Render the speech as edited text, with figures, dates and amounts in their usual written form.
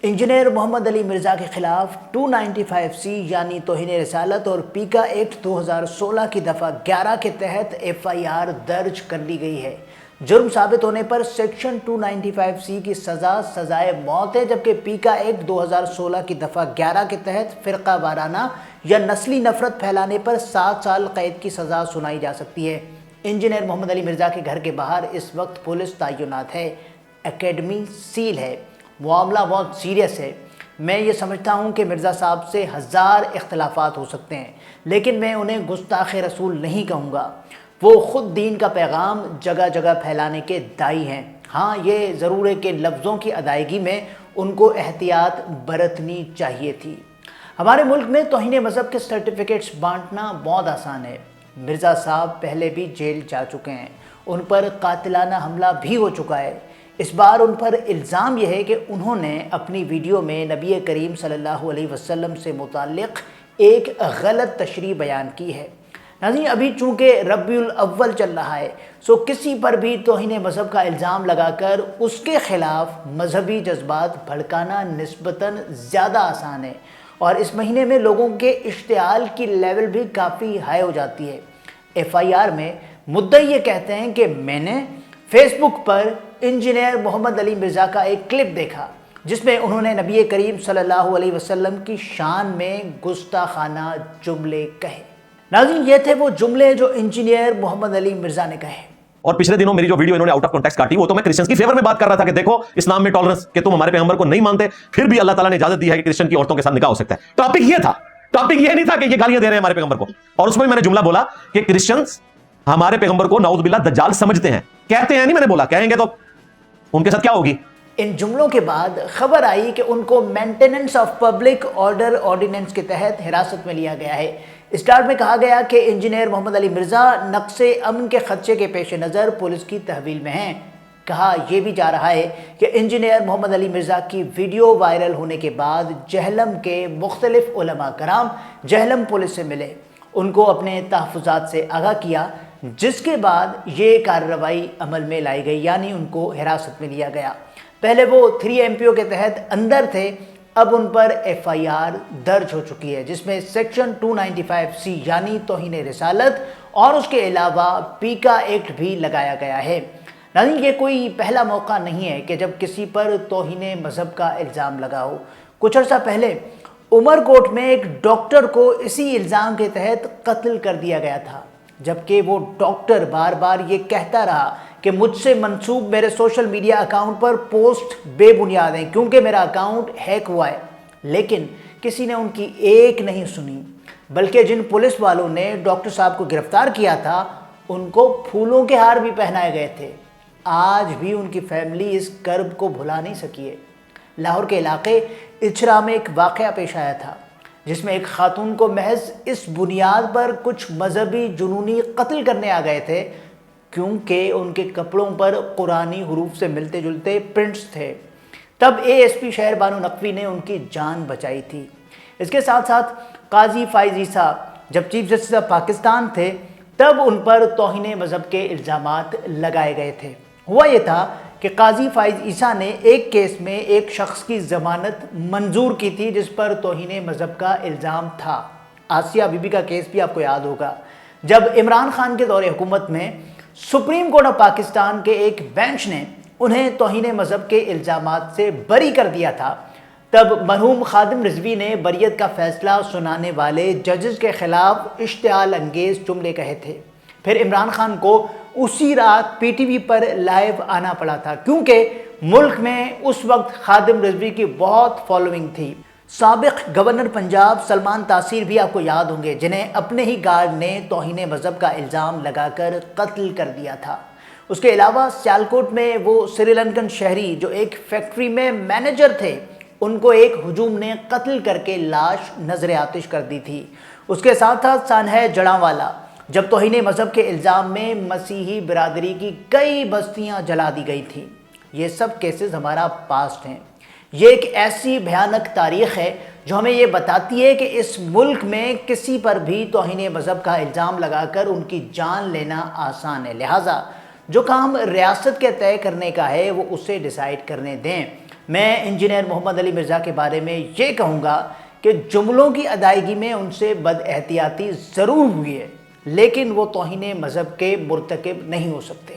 Engineer Mohammad Ali Mirza के खिलाफ 295C यानी तौहीन रसालत और पीका एक्ट 2016 की दफ़ा 11 के तहत FIR दर्ज कर ली गई है। जुर्म साबित होने पर सेक्शन 295C की सज़ाए मौत है, जबकि पीका एक्ट 2016 की दफ़ा 11 के तहत फ़िरका वाराना या नस्ली नफ़रत फैलाने पर 7 साल कैद की सज़ा सुनाई जा सकती है। इंजीनियर मोहम्मद अली मिर्ज़ा के घर के बाहर इस वक्त पुलिस तैनात है, एकेडमी सील है। मामला बहुत सीरियस है। मैं ये समझता हूँ कि मिर्ज़ा साहब से हज़ार इख्तलाफात हो सकते हैं, लेकिन मैं उन्हें गुस्ताख़ रसूल नहीं कहूँगा। वो ख़ुद दीन का पैगाम जगह जगह फैलाने के दाई हैं। हाँ, ये ज़रूर है कि लफ्ज़ों की अदायगी में उनको एहतियात बरतनी चाहिए थी। हमारे मुल्क में तौहीन मज़हब के सर्टिफिकेट्स बांटना बहुत आसान है। मिर्ज़ा साहब पहले भी जेल जा चुके हैं, उन पर कातिलाना हमला भी हो चुका है। इस बार उन पर इल्ज़ाम यह है कि उन्होंने अपनी वीडियो में नबी करीम सल्लल्लाहु अलैहि वसल्लम से मुताल्लिक़ एक गलत तशरीह बयान की है। नाज़रीन, अभी चूँकि रबीउल अव्वल चल रहा है, सो किसी पर भी तौहीन मज़हब का इल्ज़ाम लगाकर उसके ख़िलाफ़ मजहबी जज्बात भड़काना निस्बतन ज़्यादा आसान है, और इस महीने में लोगों के इश्तिआल की लेवल भी काफ़ी हाई हो जाती है। FIR में मुद्दई ये कहते हैं कि मैंने फेसबुक पर इंजीनियर मोहम्मद अली मिर्ज़ा का एक क्लिप देखा जिसमें उन्होंने नबी करीम सल्लल्लाहु अलैहि वसल्लम की शान में गुस्ताखाना जुमले कहे। नाज़रीन, ये थे वो जुमले जो इंजीनियर मोहम्मद अली मिर्ज़ा ने कहे। और पिछले दिनों मेरी जो वीडियो इन्होंने आउट ऑफ कॉन्टेक्स्ट काटी, वो तो मैं क्रिश्चियंस की फेवर में बात कर रहा था कि देखो इस्लाम में टॉलरेंस, कि तुम हमारे पैगंबर को नहीं मानते, फिर भी अल्लाह ताला ने इजाजत दी है कि क्रिश्चियन की औरतों के साथ निकाह हो सकता है। टॉपिक ये था, टॉपिक ये नहीं था कि ये गालियां दे रहे हैं हमारे पैगंबर को। और उसमें मैंने जुमला बोला कि क्रिश्चियंस हमारे पैगंबर को नाउज़ बिल्लाह दज्जाल समझते हैं। कहते हैं नहीं, मैंने बोला कहेंगे तो उनके साथ क्या होगी। इन जुमलों के बाद खबर आई कि उनको maintenance of public order ordinance के तहत हिरासत में लिया गया है। स्टार्ट में कहा गया कि इंजीनियर मोहम्मद अली मिर्ज़ा नक्शे अमन के खदशे के पेश नज़र पुलिस की तहवील में हैं। कहा यह भी जा रहा है कि इंजीनियर मोहम्मद अली मिर्ज़ा की वीडियो वायरल होने के बाद जहलम के मुख्तलिफ उलमा कराम जहलम पुलिस से मिले, उनको अपने तहफ़्फ़ुज़ात से आगाह किया, जिसके बाद ये कार्रवाई अमल में लाई गई, यानी उनको हिरासत में लिया गया। पहले वो 3 MPO के तहत अंदर थे, अब उन पर FIR दर्ज हो चुकी है जिसमें सेक्शन 295C यानी तौहीन रसालत और उसके अलावा पीका एक्ट भी लगाया गया है। नाज़रीन, ये कोई पहला मौका नहीं है कि जब किसी पर तौहीन मज़हब का इल्ज़ाम लगा हो। कुछ अर्सा पहले उमरकोट में एक डॉक्टर को इसी इल्ज़ाम के तहत कत्ल कर दिया गया था, जबकि वो डॉक्टर बार बार ये कहता रहा कि मुझसे मंसूब मेरे सोशल मीडिया अकाउंट पर पोस्ट बेबुनियाद हैं क्योंकि मेरा अकाउंट हैक हुआ है। लेकिन किसी ने उनकी एक नहीं सुनी, बल्कि जिन पुलिस वालों ने डॉक्टर साहब को गिरफ्तार किया था उनको फूलों के हार भी पहनाए गए थे। आज भी उनकी फैमिली इस कर्ब को भुला नहीं सकी है। लाहौर के इलाके इचरा में एक वाक़या पेश आया था जिसमें एक खातून को महज इस बुनियाद पर कुछ मजहबी जुनूनी कत्ल करने आ गए थे क्योंकि उनके कपड़ों पर कुरानी हुरूफ से मिलते जुलते प्रिंट्स थे। तब ASP शहर बानो नकवी ने उनकी जान बचाई थी। इसके साथ साथ काजी फाइज ईसा जब चीफ जस्टिस ऑफ पाकिस्तान थे तब उन पर तौहीन मज़हब के इल्ज़ामात लगाए गए थे। हुआ ये था कि काजी फाइज ईसा ने एक केस में एक शख्स की ज़मानत मंजूर की थी जिस पर तौहीन मज़हब का इल्ज़ाम था। आसिया बीबी का केस भी आपको याद होगा। जब इमरान खान के दौरे हुकूमत में सुप्रीम कोर्ट ऑफ पाकिस्तान के एक बेंच ने उन्हें तौहीन मज़हब के इल्ज़ामात से बरी कर दिया था, तब मरहूम खादिम रिजवी ने बरियत का फैसला सुनाने वाले जजेस के ख़िलाफ़ इश्तिआल अंगेज़ जुमले कहे थे। फिर इमरान खान को उसी रात PTV पर लाइव आना पड़ा था क्योंकि मुल्क में उस वक्त खादिम रिजवी की बहुत फॉलोइंग थी। साबिक गवर्नर पंजाब सलमान तासीर भी आपको याद होंगे, जिन्हें अपने ही गार्ड ने तौहीन मज़हब का इल्ज़ाम लगाकर कत्ल कर दिया था। उसके अलावा सियालकोट में वो श्रीलंकन शहरी जो एक फैक्ट्री में मैनेजर थे, उनको एक हुजूम ने कत्ल करके लाश नजर आतिश कर दी थी। उसके साथ साथ सानह जड़ांवाला जब तौहीन मज़हब के इल्ज़ाम में मसीही बिरादरी की कई बस्तियां जला दी गई थी। ये सब केसेस हमारा पास्ट हैं। ये एक ऐसी भयानक तारीख़ है जो हमें ये बताती है कि इस मुल्क में किसी पर भी तौहीन मज़हब का इल्ज़ाम लगाकर उनकी जान लेना आसान है। लिहाजा जो काम रियासत के तय करने का है वो उसे डिसाइड करने दें। میں انجینئر محمد علی مرزا کے بارے میں یہ کہوں گا کہ جملوں کی ادائیگی میں ان سے بد احتیاطی ضرور ہوئی ہے، لیکن وہ توہین مذہب کے مرتکب نہیں ہو سکتے۔